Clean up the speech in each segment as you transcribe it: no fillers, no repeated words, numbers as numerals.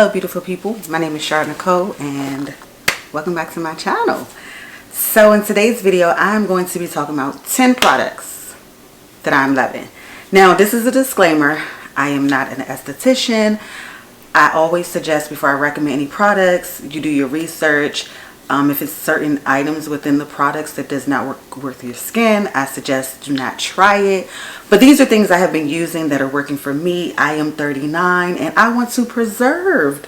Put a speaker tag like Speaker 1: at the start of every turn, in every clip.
Speaker 1: Hello beautiful people, my name is Charlotte Nicole and welcome back to my channel. So in today's video I'm going to be talking about 10 products that I'm loving. Now this is a disclaimer, I am not an esthetician. I always suggest before I recommend any products, you do your research. If it's certain items within the products that does not work with your skin, I suggest do not try it. But these are things I have been using that are working for me. I am 39 and I want to preserve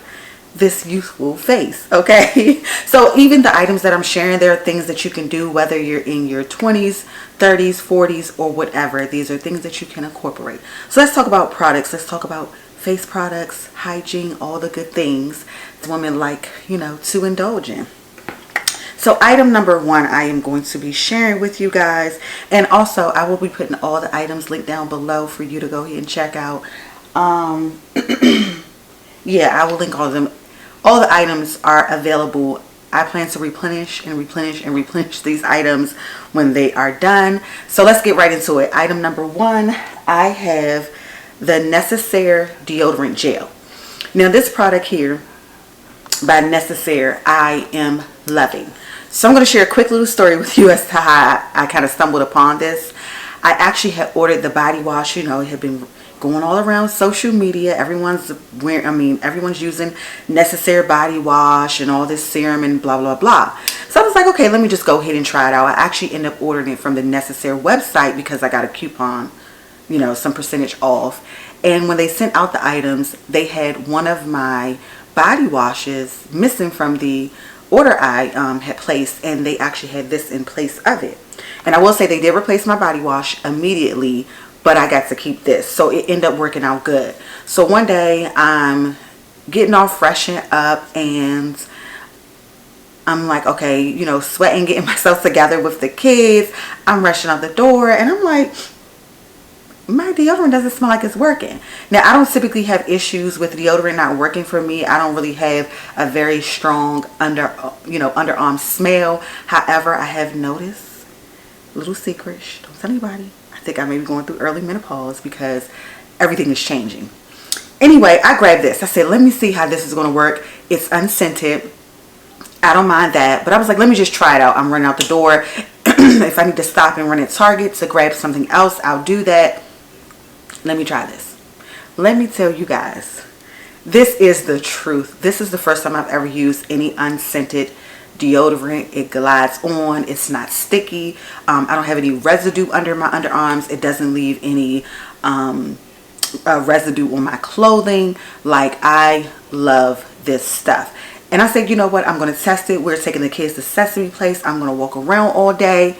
Speaker 1: this youthful face, okay? So even the items that I'm sharing, there are things that you can do whether you're in your 20s, 30s, 40s, or whatever. These are things that you can incorporate. So let's talk about products. Let's talk about face products, hygiene, all the good things that women like, you know, to indulge in. So item number one I am going to be sharing with you guys, and also I will be putting all the items linked down below for you to go ahead and check out. Yeah, I will link all of them. All the items are available. I plan to replenish and replenish and replenish these items when they are done. So let's get right into it. Item number one, I have the Necessaire deodorant gel. Now this product here by Necessaire I am loving. So I'm going to share a quick little story with you as to how I kind of stumbled upon this. I actually had ordered the body wash. You know, it had been going all around social media. Everyone's wearing, everyone's using Necessaire body wash and all this serum and blah, blah, blah. So I was like, okay, let me just go ahead and try it out. I actually ended up ordering it from the Necessaire website because I got a coupon, you know, some percentage off. And when they sent out the items, they had one of my body washes missing from the order I had placed, and they actually had this in place of it. And I will say they did replace my body wash immediately, but I got to keep this, so it ended up working out good. So one day I'm getting all freshened up and I'm like, okay, you know, sweating, getting myself together with the kids. I'm rushing out the door and I'm like, my deodorant doesn't smell like it's working. Now I don't typically have issues with deodorant not working for me. I don't really have a very strong underarm smell. However, I have noticed, little secret, don't tell anybody, I think I may be going through early menopause because everything is changing. Anyway, I grabbed this. I said, let me see how this is going to work. It's unscented. I don't mind that, but I was like, let me just try it out. I'm running out the door. If I need to stop and run at Target to grab something else, I'll do that. Let me try this. Let me tell you guys, this is the truth. This is the first time I've ever used any unscented deodorant. It glides on. It's not sticky. I don't have any residue under my underarms. It doesn't leave any residue on my clothing. Like, I love this stuff. And I said, you know what? I'm going to test it. We're taking the kids to Sesame Place. I'm going to walk around all day.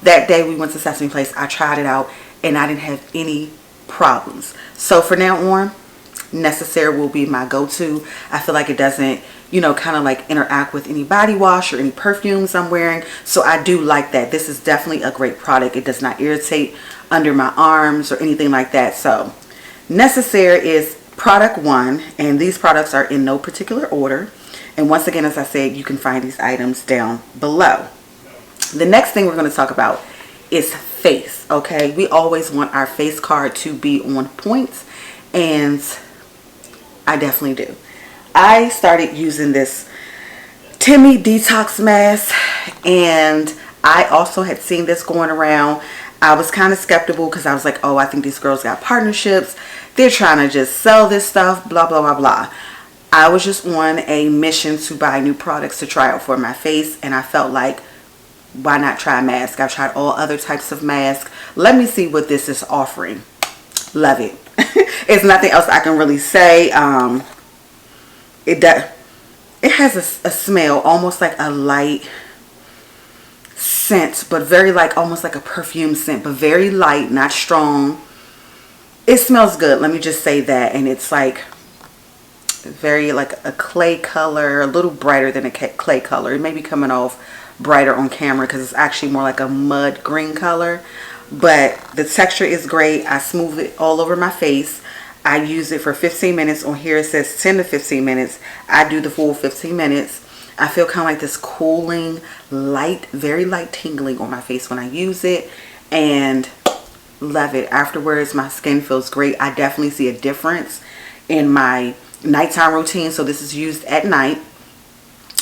Speaker 1: That day we went to Sesame Place. I tried it out and I didn't have any problems. So for now on, Necessaire will be my go-to. I feel like it doesn't, you know, kind of like interact with any body wash or any perfumes I'm wearing. So I do like that. This is definitely a great product. It does not irritate under my arms or anything like that. So Necessaire is product one, and these products are in no particular order. And once again, as I said, you can find these items down below. The next thing we're going to talk about is face, okay? We always want our face card to be on point, and I definitely do. I started using this Timmy detox mask, and I also had seen this going around. I was kind of skeptical because I was like, oh, I think these girls got partnerships. They're trying to just sell this stuff, blah, blah, blah, blah. I was just on a mission to buy new products to try out for my face, and I felt like, why not try a mask? I've tried all other types of masks. Let me see what this is offering. Love it. It's nothing else I can really say. It has a smell almost like a light scent, but very like almost like a perfume scent, but very light, not strong. It smells good, let me just say that. And it's like very like a clay color, a little brighter than a clay color. It may be coming off brighter on camera because it's actually more like a mud green color, but the texture is great. I smooth it all over my face. I use it for 15 minutes. On here it says 10 to 15 minutes. I do the full 15 minutes. I feel kind of like this cooling, light, very light tingling on my face when I use it, and love it. Afterwards, my skin feels great. I definitely see a difference in my nighttime routine. So this is used at night.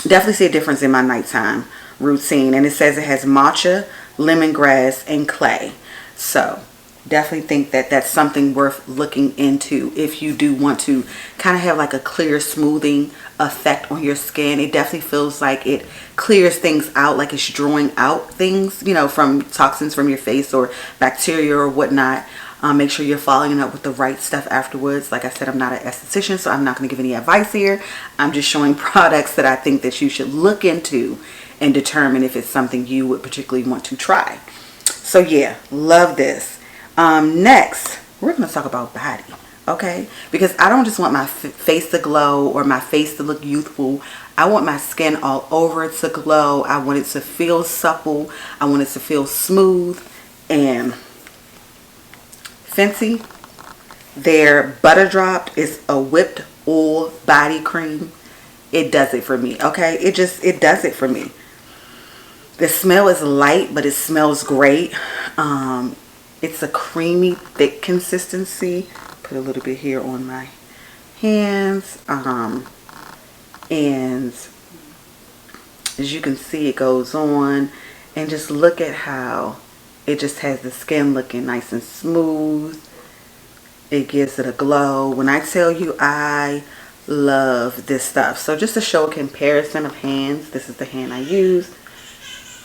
Speaker 1: Definitely see a difference in my nighttime routine. And it says it has matcha, lemongrass, and clay. So definitely think that that's something worth looking into if you do want to kind of have like a clear smoothing effect on your skin. It definitely feels like it clears things out, like it's drawing out things, you know, from toxins from your face or bacteria or whatnot. Make sure you're following up with the right stuff afterwards. Like I said, I'm not an esthetician, so I'm not going to give any advice here. I'm just showing products that I think that you should look into and determine if it's something you would particularly want to try. So yeah, love this. Next, we're going to talk about body, okay? Because I don't just want my face to glow or my face to look youthful. I want my skin all over it to glow. I want it to feel supple. I want it to feel smooth. And Fenty, their Butter Drop is a whipped oil body cream. It does it for me, okay? It does it for me. The smell is light, but it smells great. It's a creamy, thick consistency. Put a little bit here on my hands. And as you can see, it goes on. And just look at how it just has the skin looking nice and smooth. It gives it a glow. When I tell you, I love this stuff. So just to show a comparison of hands, this is the hand I used.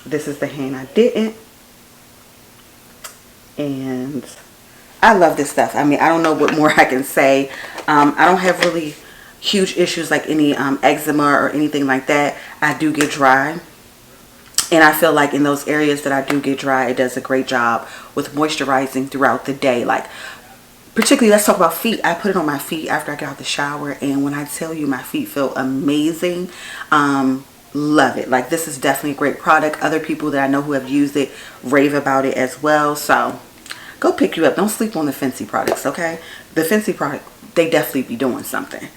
Speaker 1: This is the hand I didn't. And I love this stuff. I mean, I don't know what more I can say. I don't have really huge issues like any eczema or anything like that. I do get dry. And I feel like in those areas that I do get dry, it does a great job with moisturizing throughout the day. Like, particularly, let's talk about feet. I put it on my feet after I get out the shower. And when I tell you my feet feel amazing, love it. Like, this is definitely a great product. Other people that I know who have used it rave about it as well. So go pick you up. Don't sleep on the Fenty products, okay? The Fenty product, they definitely be doing something.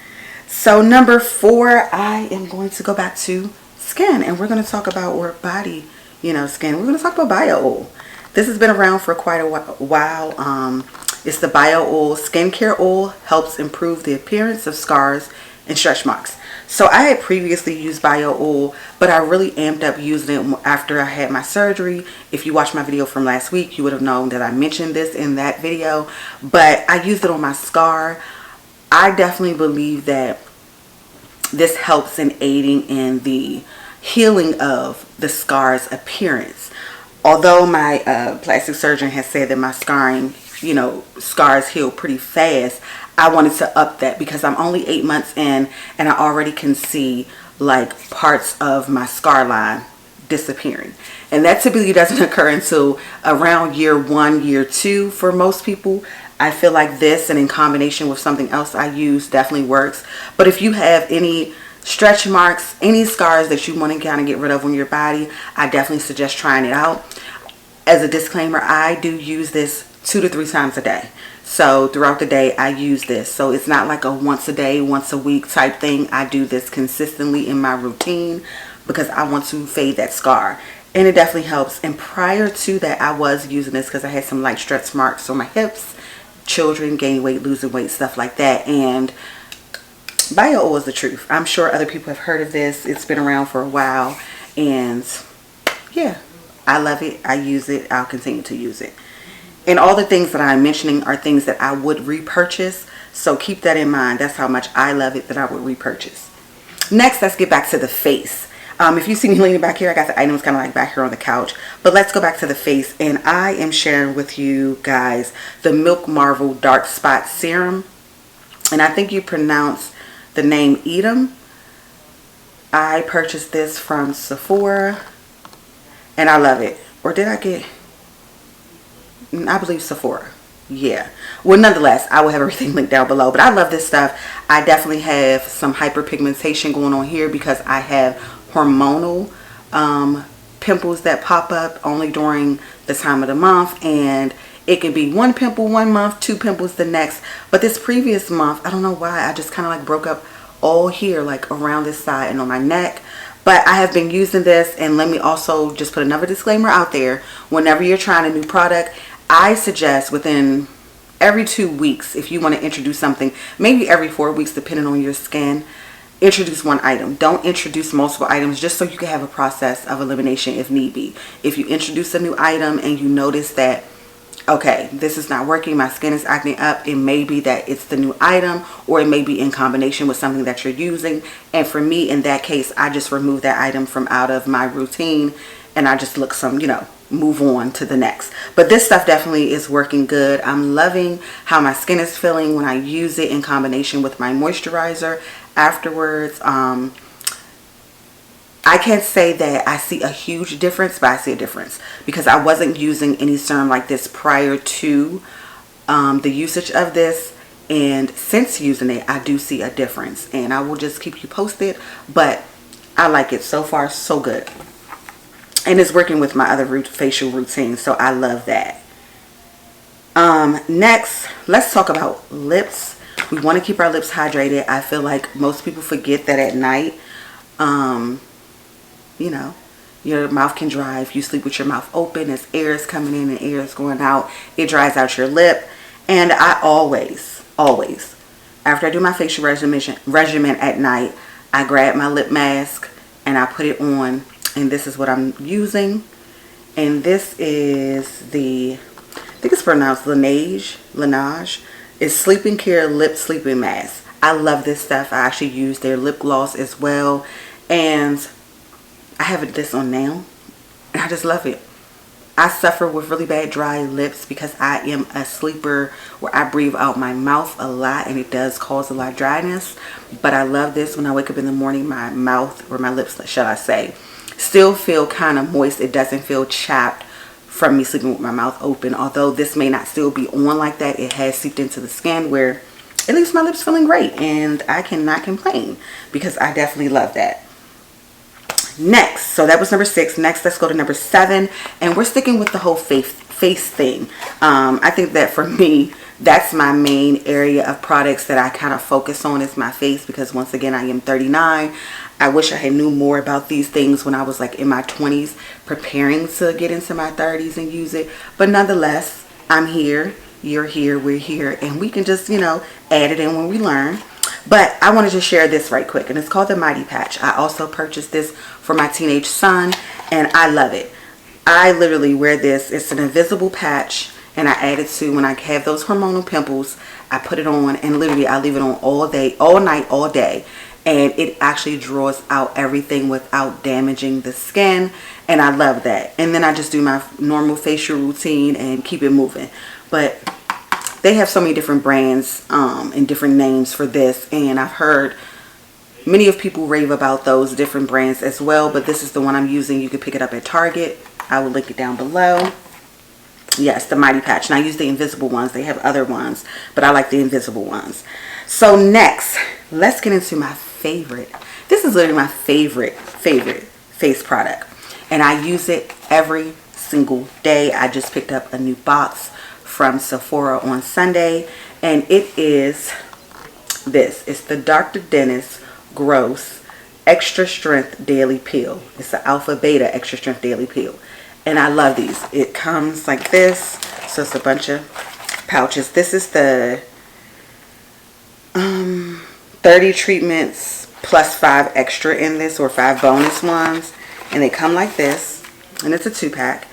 Speaker 1: So number 4, I am going to go back to skin, and we're going to talk about, or body, you know, skin. We're going to talk about bio oil. This has been around for quite a while. It's the bio oil skincare oil, helps improve the appearance of scars and stretch marks. So I had previously used bio oil, but I really amped up using it after I had my surgery. If you watched my video from last week, you would have known that I mentioned this in that video. But I used it on my scar. I definitely believe that this helps in aiding in the healing of the scar's appearance. Although my plastic surgeon has said that my scarring, you know, scars heal pretty fast, I wanted to up that because I'm only 8 months in and I already can see like parts of my scar line disappearing. And that typically doesn't occur until around year 1, year 2 for most people. I feel like this, and in combination with something else I use, definitely works. But if you have any stretch marks, any scars that you want to kind of get rid of on your body, I definitely suggest trying it out. As a disclaimer, I do use this 2 to 3 times a day. So throughout the day, I use this. So it's not like a once a day, once a week type thing. I do this consistently in my routine because I want to fade that scar. And it definitely helps. And prior to that, I was using this because I had some light stretch marks on my hips. Children, gain weight, losing weight, stuff like that. And bio oil is the truth. I'm sure other people have heard of this. It's been around for a while. And yeah, I love it. I use it. I'll continue to use it. And all the things that I'm mentioning are things that I would repurchase. So keep that in mind. That's how much I love it that I would repurchase. Next, let's get back to the face. If you see me leaning back here, I got the items kind of like back here on the couch. But let's go back to the face. And I am sharing with you guys the Milk Marvel Dark Spot Serum. And I think you pronounce the name Edam. I purchased this from Sephora. And I love it. Or did I get... I believe Sephora. Yeah. Well, nonetheless, I will have everything linked down below. But I love this stuff. I definitely have some hyperpigmentation going on here because I have hormonal pimples that pop up only during the time of the month. And it can be 1 pimple 1 month, 2 pimples the next. But this previous month, I don't know why, I just kind of like broke up all here, like around this side and on my neck. But I have been using this, and let me also just put another disclaimer out there. Whenever you're trying a new product, I suggest within every 2 weeks, if you want to introduce something, maybe every 4 weeks depending on your skin, introduce one item. Don't introduce multiple items, just so you can have a process of elimination if need be. If you introduce a new item and you notice that, okay, this is not working, my skin is acting up, it may be that it's the new item, or it may be in combination with something that you're using. And for me, in that case, I just remove that item from out of my routine, and I just look some, you know, move on to the next. But this stuff definitely is working good. I'm loving how my skin is feeling when I use it in combination with my moisturizer afterwards. I can't say that I see a huge difference, but I see a difference because I wasn't using any serum like this prior to the usage of this. And since using it, I do see a difference, and I will just keep you posted. But I like it so far, so good. And it's working with my other facial routine, so I love that. Next, let's talk about lips. We want to keep our lips hydrated. I feel like most people forget that at night, you know, your mouth can dry. If you sleep with your mouth open, as air is coming in and air is going out, it dries out your lip. And I always, after I do my facial regimen at night, I grab my lip mask and I put it on. And this is what I'm using. And this is the, I think it's pronounced Laneige. It's Sleeping Care Lip Sleeping Mask. I love this stuff. I actually use their lip gloss as well. And I have this on now, and I just love it. I suffer with really bad dry lips because I am a sleeper where I breathe out my mouth a lot, and it does cause a lot of dryness. But I love this. When I wake up in the morning, my mouth, or my lips, shall I say, still feel kind of moist. It doesn't feel chapped from me sleeping with my mouth open. Although this may not still be on like that, it has seeped into the skin where it leaves my lips feeling great, and I cannot complain because I definitely love that. Next, so that was number 6. Next, let's go to number 7, and we're sticking with the whole face thing. I think that for me, that's my main area of products that I kind of focus on is my face, because once again, I am 39. I wish I had knew more about these things when I was like in my 20s, preparing to get into my 30s and use it. But nonetheless, I'm here, you're here, we're here, and we can just, you know, add it in when we learn. But I wanted to share this right quick, and it's called the Mighty Patch. I also purchased this for my teenage son, and I love it. I literally wear this. It's an invisible patch, and I add it to when I have those hormonal pimples. I put it on, and literally I leave it on all day, all night, all day. And it actually draws out everything without damaging the skin, and I love that. And then I just do my normal facial routine and keep it moving. But they have so many different brands and different names for this, and I've heard many of people rave about those different brands as well, but this is the one I'm using. You can pick it up at Target. I will link it down below. Yes, the Mighty Patch. And I use the invisible ones. They have other ones, but I like the invisible ones. So next, let's get into my favorite. This is literally my favorite face product, and I use it every single day. I just picked up a new box from Sephora on Sunday, and it is this. It's the Dr. Dennis Gross Extra Strength Daily Peel. It's the Alpha Beta Extra Strength Daily Peel, and I love these. It comes like this, so it's a bunch of pouches. This is the 30 treatments plus 5 extra in this, or 5 bonus ones, and they come like this, and it's a 2-pack.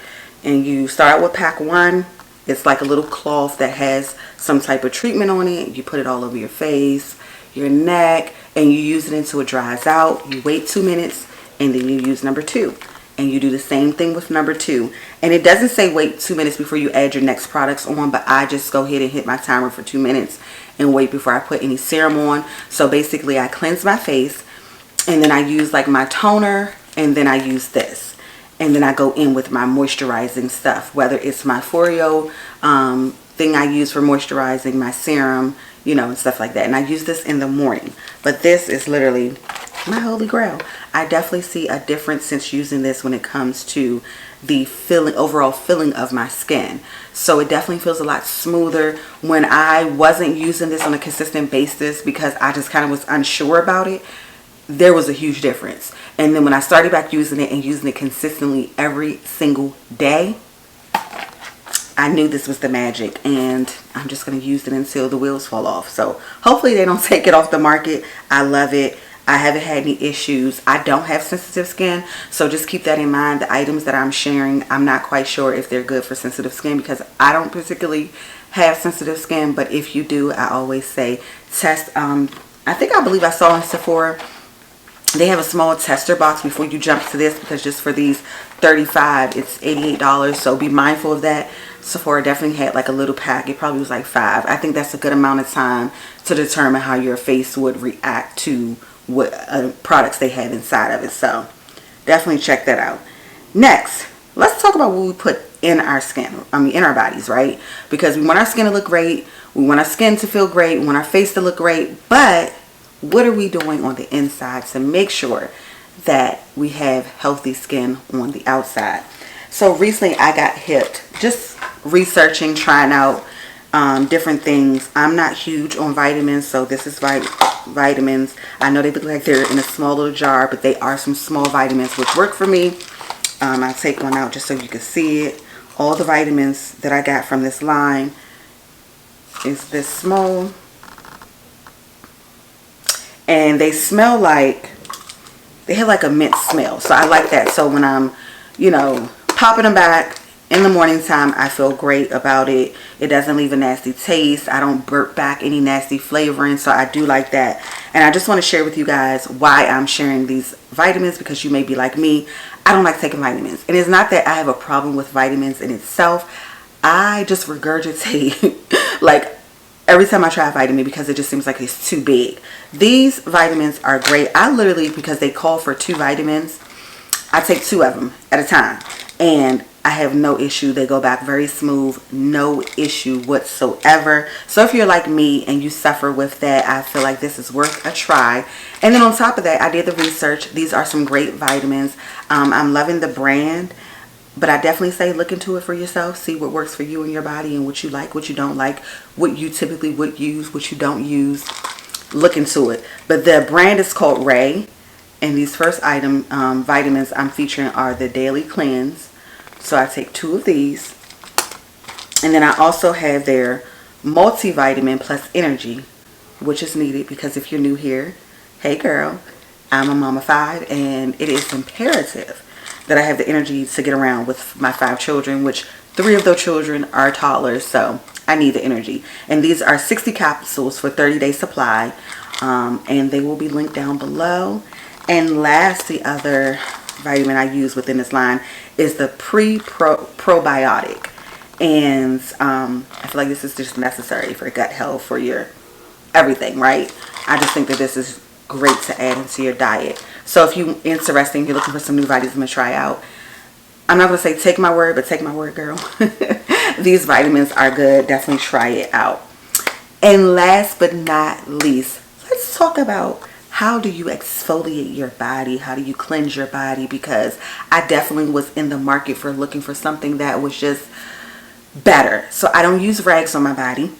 Speaker 1: And you start out with pack 1. It's like a little cloth that has some type of treatment on it. You put it all over your face, your neck, and you use it until it dries out. You wait 2 minutes, and then you use number 2. And you do the same thing with number 2. And it doesn't say wait 2 minutes before you add your next products on, but I just go ahead and hit my timer for 2 minutes and wait before I put any serum on. So basically, I cleanse my face, and then I use like my toner, and then I use this. And then I go in with my moisturizing stuff, whether it's my Foreo thing I use for moisturizing, my serum, you know, and stuff like that. And I use this in the morning. But this is literally my holy grail. I definitely see a difference since using this when it comes to the feeling, overall feeling of my skin. So it definitely feels a lot smoother. When I wasn't using this on a consistent basis because I just kind of was unsure about it, there was a huge difference. And then when I started back using it and using it consistently every single day, I knew this was the magic, and I'm just going to use it until the wheels fall off. So hopefully they don't take it off the market. I love it. I haven't had any issues. I don't have sensitive skin, so just keep that in mind. The items that I'm sharing, I'm not quite sure if they're good for sensitive skin because I don't particularly have sensitive skin, but if you do, I always say test. I believe I saw in Sephora, they have a small tester box before you jump to this, because just for these 35, it's $88, so be mindful of that. Sephora definitely had like a little pack. It probably was like 5. I think that's a good amount of time to determine how your face would react to what products they have inside of it. So definitely check that out. Next, let's talk about what we put in our skin. In our bodies, right? Because we want our skin to look great. We want our skin to feel great. We want our face to look great. But what are we doing on the inside to make sure that we have healthy skin on the outside? So recently I got hipped, just researching, trying out different things. I'm not huge on vitamins, so this is vitamins. I know they look like they're in a small little jar, but they are some small vitamins which work for me. I'll take one out just so you can see it. All the vitamins that I got from this line is this small, and they smell like, they have like a mint smell, so I like that. So when I'm, you know, popping them back in the morning time, I feel great about it. It doesn't leave a nasty taste. I don't burp back any nasty flavoring, so I do like that. And I just want to share with you guys why I'm sharing these vitamins, because you may be like me. I don't like taking vitamins, and it's not that I have a problem with vitamins in itself. I just regurgitate like every time I try a vitamin because it just seems like it's too big. These vitamins are great. I literally, because they call for 2 vitamins, I take 2 of them at a time, and I have no issue. They go back very smooth, no issue whatsoever. So if you're like me and you suffer with that, I feel like this is worth a try. And then on top of that, I did the research. These are some great vitamins. I'm loving the brand, but I definitely say look into it for yourself. See what works for you and your body, and what you like, what you don't like, what you typically would use, what you don't use. Look into it. But the brand is called Ray, and these first item vitamins I'm featuring are the Daily Cleanse. So I take 2 of these, and then I also have their multivitamin plus energy, which is needed because if you're new here, hey girl, I'm a mama 5, and it is imperative that I have the energy to get around with my 5 children, which 3 of those children are toddlers, so I need the energy. And these are 60 capsules for 30-day supply, and they will be linked down below. And last, the other vitamin I use within this line is the probiotic, and I feel like this is just necessary for gut health, for your everything, right? I just think that this is great to add into your diet. So if you're interested, you're looking for some new vitamins to try out, I'm not going to say take my word, but take my word, girl. These vitamins are good. Definitely try it out. And last but not least, let's talk about how do you exfoliate your body? How do you cleanse your body? Because I definitely was in the market for looking for something that was just better. So I don't use rags on my body.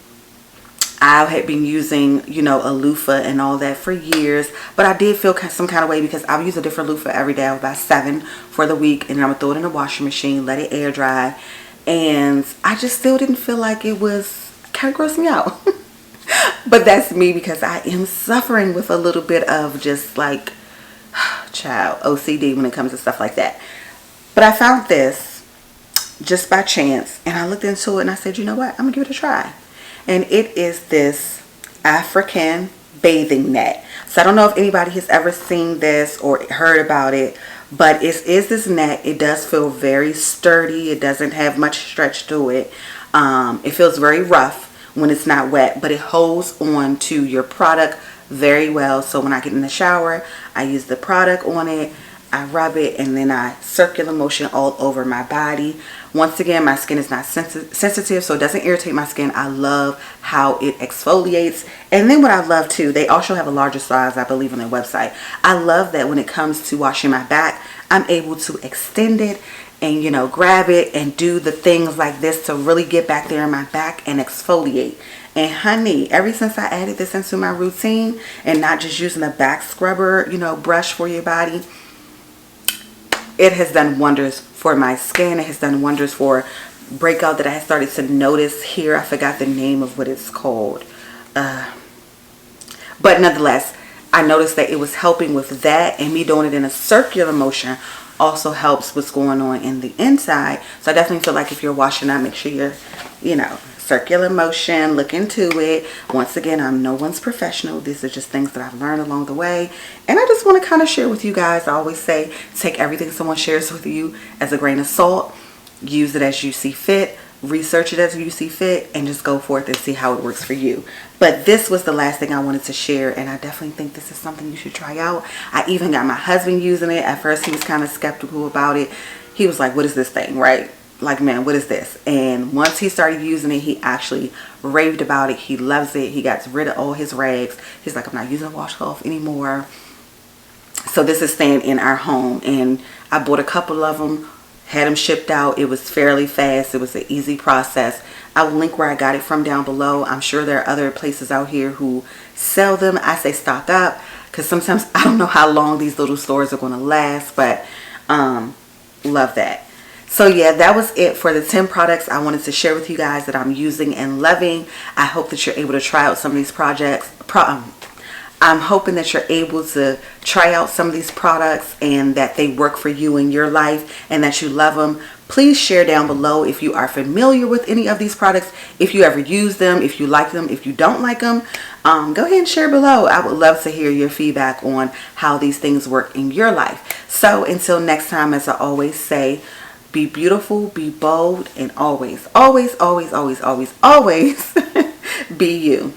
Speaker 1: I had been using, you know, a loofah and all that for years, but I did feel some kind of way because I would use a different loofah every day. I would buy 7 for the week, and then I would throw it in the washing machine, let it air dry, and I just still didn't feel like it was, kind of grossed me out. But that's me, because I am suffering with a little bit of just like, child, OCD when it comes to stuff like that. But I found this just by chance, and I looked into it and I said, you know what, I'm gonna give it a try. And it is this African bathing net. So I don't know if anybody has ever seen this or heard about it, but it is this net. It does feel very sturdy. It doesn't have much stretch to it. It feels very rough when it's not wet, but it holds on to your product very well. So when I get in the shower, I use the product on it, I rub it, and then I circular motion all over my body. Once again, my skin is not sensitive, so it doesn't irritate my skin. I love how it exfoliates. And then what I love too, they also have a larger size, I believe, on their website. I love that when it comes to washing my back, I'm able to extend it and, you know, grab it and do the things like this to really get back there in my back and exfoliate. And honey, ever since I added this into my routine and not just using a back scrubber, you know, brush for your body, it has done wonders for my skin. It has done wonders for breakout that I started to notice here. I forgot the name of what it's called. But nonetheless, I noticed that it was helping with that, and me doing it in a circular motion also helps what's going on in the inside. So I definitely feel like if you're washing up, make sure you're, circular motion, look into it. Once again, I'm no one's professional. These are just things that I've learned along the way. And I just want to kind of share with you guys. I always say, take everything someone shares with you as a grain of salt. Use it as you see fit. Research it as you see fit, and just go forth and see how it works for you. But this was the last thing I wanted to share, and I definitely think this is something you should try out. I even got my husband using it. At first he was kind of skeptical about it. He was like, what is this thing, right? Like, man, what is this? And once he started using it, he actually raved about it. He loves it. He got rid of all his rags. He's like, I'm not using a washcloth anymore. So this is staying in our home, and I bought a couple of them. Had them shipped out. It was fairly fast. It was an easy process. I will link where I got it from down below. I'm sure there are other places out here who sell them. I say stock up, because sometimes I don't know how long these little stores are going to last, but love that. So yeah, that was it for the 10 products I wanted to share with you guys that I'm using and loving. I hope that you're able to try out some of these I'm hoping that you're able to try out some of these products and that they work for you in your life and that you love them. Please share down below if you are familiar with any of these products, if you ever use them, if you like them, if you don't like them. Go ahead and share below. I would love to hear your feedback on how these things work in your life. So until next time, as I always say, be beautiful, be bold, and always, always, always, always, always, always be you.